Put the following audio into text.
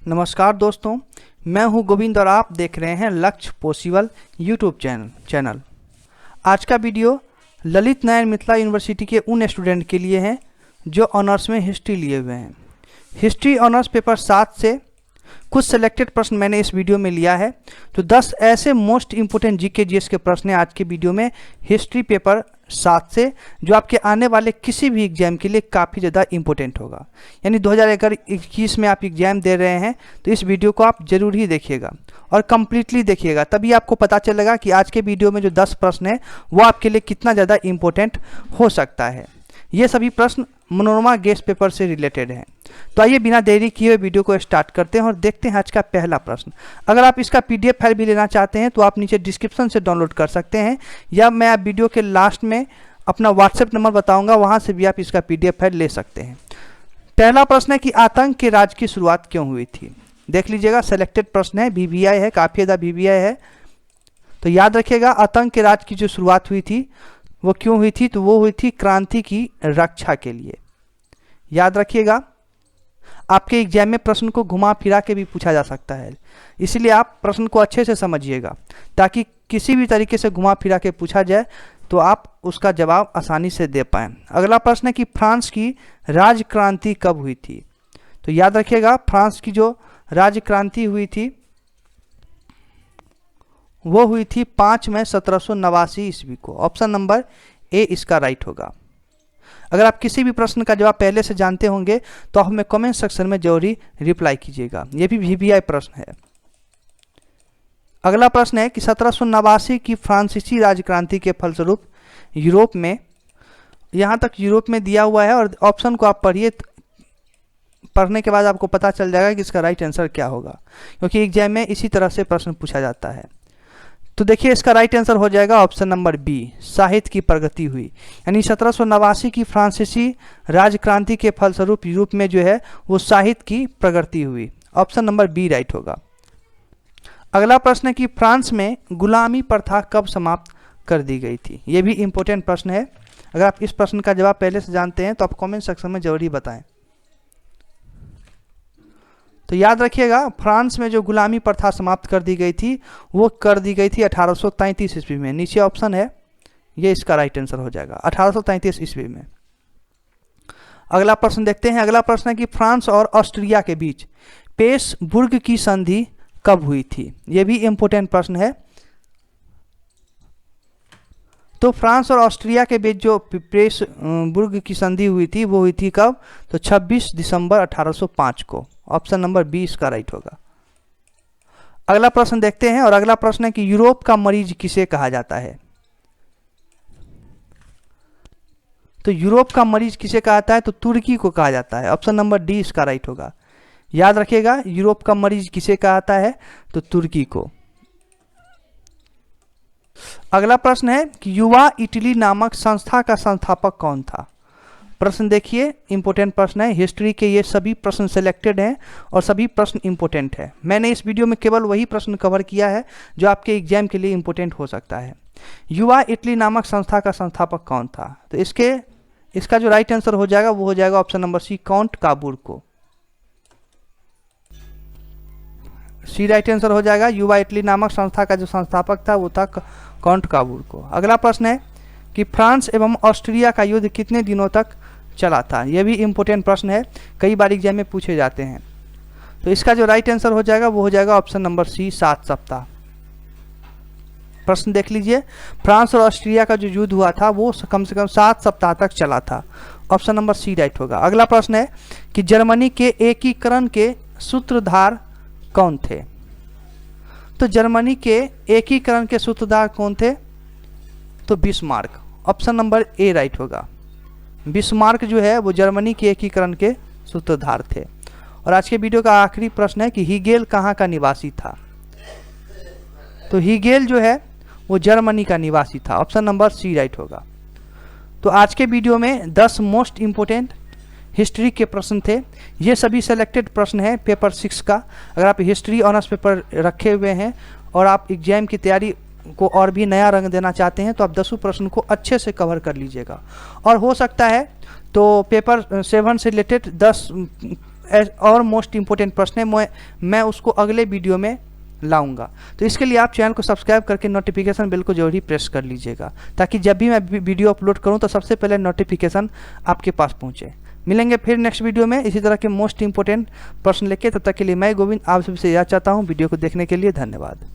नमस्कार दोस्तों, मैं हूं गोविंद और आप देख रहे हैं लक्ष्य पॉसिबल यूट्यूब चैनल। आज का वीडियो ललित नारायण मिथिला यूनिवर्सिटी के उन स्टूडेंट के लिए है जो ऑनर्स में हिस्ट्री लिए हुए हैं। हिस्ट्री ऑनर्स पेपर 7 से कुछ सेलेक्टेड प्रश्न मैंने इस वीडियो में लिया है। तो 10 ऐसे मोस्ट इंपोर्टेंट जीके जीएस के प्रश्न हैं आज के वीडियो में हिस्ट्री पेपर 7 से, जो आपके आने वाले किसी भी एग्जाम के लिए काफ़ी ज़्यादा इंपॉर्टेंट होगा। यानी 2021 में आप एग्जाम दे रहे हैं तो इस वीडियो को आप जरूर ही देखिएगा और कम्प्लीटली देखिएगा, तभी आपको पता चलेगा कि आज के वीडियो में जो 10 प्रश्न है वो आपके लिए कितना ज़्यादा इम्पोर्टेंट हो सकता है। ये सभी प्रश्न मनोरमा गेस्ट पेपर से रिलेटेड हैं। तो आइए बिना देरी किए हुए वीडियो को स्टार्ट करते हैं और देखते हैं आज का पहला प्रश्न। अगर आप इसका पीडीएफ फाइल भी लेना चाहते हैं तो आप नीचे डिस्क्रिप्शन से डाउनलोड कर सकते हैं, या मैं आप वीडियो के लास्ट में अपना व्हाट्सएप नंबर बताऊंगा, वहां से भी आप इसका पीडीएफ फाइल ले सकते हैं। पहला प्रश्न है कि आतंक के राज की शुरुआत क्यों हुई थी। देख लीजिएगा, सेलेक्टेड प्रश्न है, VVI है, काफ़ी ज़्यादा VVI है। तो याद रखिएगा, आतंक के राज की जो शुरुआत हुई थी वो क्यों हुई थी, तो वो हुई थी क्रांति की रक्षा के लिए। याद रखिएगा, आपके एग्जाम में प्रश्न को घुमा फिरा के भी पूछा जा सकता है, इसलिए आप प्रश्न को अच्छे से समझिएगा ताकि किसी भी तरीके से घुमा फिरा के पूछा जाए तो आप उसका जवाब आसानी से दे पाएं। अगला प्रश्न है कि फ्रांस की राजक्रांति कब हुई थी। तो याद रखिएगा, फ्रांस की जो राजक्रांति हुई थी वो हुई थी 5 मई 1789 ईस्वी को। ऑप्शन नंबर ए इसका राइट होगा। अगर आप किसी भी प्रश्न का जवाब पहले से जानते होंगे तो आप हमें कमेंट सेक्शन में जरूर ही रिप्लाई कीजिएगा। यह भी VVI प्रश्न है। अगला प्रश्न है कि 1789 की फ्रांसीसी राजक्रांति के फलस्वरूप यूरोप में, यहाँ तक यूरोप में दिया हुआ है और ऑप्शन को आप पढ़िए, पढ़ने के बाद आपको पता चल जाएगा कि इसका राइट आंसर क्या होगा, क्योंकि एग्जाम में इसी तरह से प्रश्न पूछा जाता है। तो देखिए, इसका राइट आंसर हो जाएगा ऑप्शन नंबर बी, साहित्य की प्रगति हुई। यानी 1789 की फ्रांसीसी राजक्रांति के फलस्वरूप यूरोप में जो है वो साहित्य की प्रगति हुई। ऑप्शन नंबर बी राइट होगा। अगला प्रश्न है कि फ्रांस में गुलामी प्रथा कब समाप्त कर दी गई थी। ये भी इंपॉर्टेंट प्रश्न है। अगर आप इस प्रश्न का जवाब पहले से जानते हैं तो आप कमेंट सेक्शन में जरूर ही बताएं। तो याद रखिएगा, फ्रांस में जो गुलामी प्रथा समाप्त कर दी गई थी वो कर दी गई थी 1833 ईस्वी में। नीचे ऑप्शन है, ये इसका राइट आंसर हो जाएगा 1833 ईस्वी में। अगला प्रश्न देखते हैं। अगला प्रश्न है कि फ्रांस और ऑस्ट्रिया के बीच पेसबुर्ग की संधि कब हुई थी। यह भी इंपॉर्टेंट प्रश्न है। तो फ्रांस और ऑस्ट्रिया के बीच जो पेसबुर्ग की संधि हुई थी वो हुई थी कब, तो 26 दिसंबर 1805 को। ऑप्शन नंबर बी इसका राइट होगा। अगला प्रश्न देखते हैं और अगला प्रश्न है कि यूरोप का मरीज किसे कहा जाता है। तो यूरोप का मरीज किसे कहा जाता है, तो तुर्की को कहा जाता है। ऑप्शन नंबर डी इसका राइट होगा। याद रखिएगा, यूरोप का मरीज किसे कहा जाता है, तो तुर्की को। अगला प्रश्न है कि युवा इटली नामक संस्था का संस्थापक कौन था। प्रश्न देखिए, इंपॉर्टेंट प्रश्न है। हिस्ट्री के ये सभी प्रश्न सिलेक्टेड हैं और सभी प्रश्न इंपॉर्टेंट है। मैंने इस वीडियो में केवल वही प्रश्न कवर किया है जो आपके एग्जाम के लिए इंपॉर्टेंट हो सकता है। युवा इटली नामक संस्था का संस्थापक कौन था, तो इसका जो राइट आंसर हो जाएगा वो हो जाएगा ऑप्शन नंबर सी, काउंट काबूर को। सी राइट आंसर हो जाएगा। युवा इटली नामक संस्था का जो संस्थापक था वो था काउंट काबूर को। अगला प्रश्न है कि फ्रांस एवं ऑस्ट्रिया का युद्ध कितने दिनों तक चला था। यह भी इंपॉर्टेंट प्रश्न है, कई बार एग्जाम में पूछे जाते हैं। तो इसका जो राइट आंसर हो जाएगा वो हो जाएगा ऑप्शन नंबर सी, 7 सप्ताह। प्रश्न देख लीजिए, फ्रांस और ऑस्ट्रिया का जो युद्ध हुआ था वो कम से कम 7 सप्ताह तक चला था। ऑप्शन नंबर सी राइट होगा। अगला प्रश्न है कि जर्मनी के एकीकरण के सूत्रधार कौन थे। तो जर्मनी के एकीकरण के सूत्रधार कौन थे, तो Bismarck. Option number A right होगा। बिस्मार्क जो है वो जर्मनी के एकीकरण के सूत्रधार थे। और आज के वीडियो का आखिरी प्रश्न है कि हीगेल कहाँ का निवासी था। तो हीगेल जो है वो जर्मनी का निवासी था। ऑप्शन नंबर सी राइट होगा। तो आज के वीडियो में 10 मोस्ट इंपोर्टेंट हिस्ट्री के प्रश्न थे। ये सभी सेलेक्टेड प्रश्न हैं पेपर 6 का। अगर आप हिस्ट्री ऑनर्स पेपर रखे हुए हैं और आप एग्जाम की तैयारी को और भी नया रंग देना चाहते हैं तो आप 10 प्रश्न को अच्छे से कवर कर लीजिएगा। और हो सकता है तो पेपर 7 से रिलेटेड 10 और मोस्ट इम्पोर्टेंट प्रश्न है, मैं उसको अगले वीडियो में लाऊंगा। तो इसके लिए आप चैनल को सब्सक्राइब करके नोटिफिकेशन बेल को जरूर ही प्रेस कर लीजिएगा, ताकि जब भी मैं वीडियो अपलोड करूं तो सबसे पहले नोटिफिकेशन आपके पास पहुंचे। मिलेंगे फिर नेक्स्ट वीडियो में इसी तरह के मोस्ट इंपोर्टेंट प्रश्न लेके। तब तक के लिए मैं गोविंद आप सभी से याद चाहता हूं। वीडियो को देखने के लिए धन्यवाद।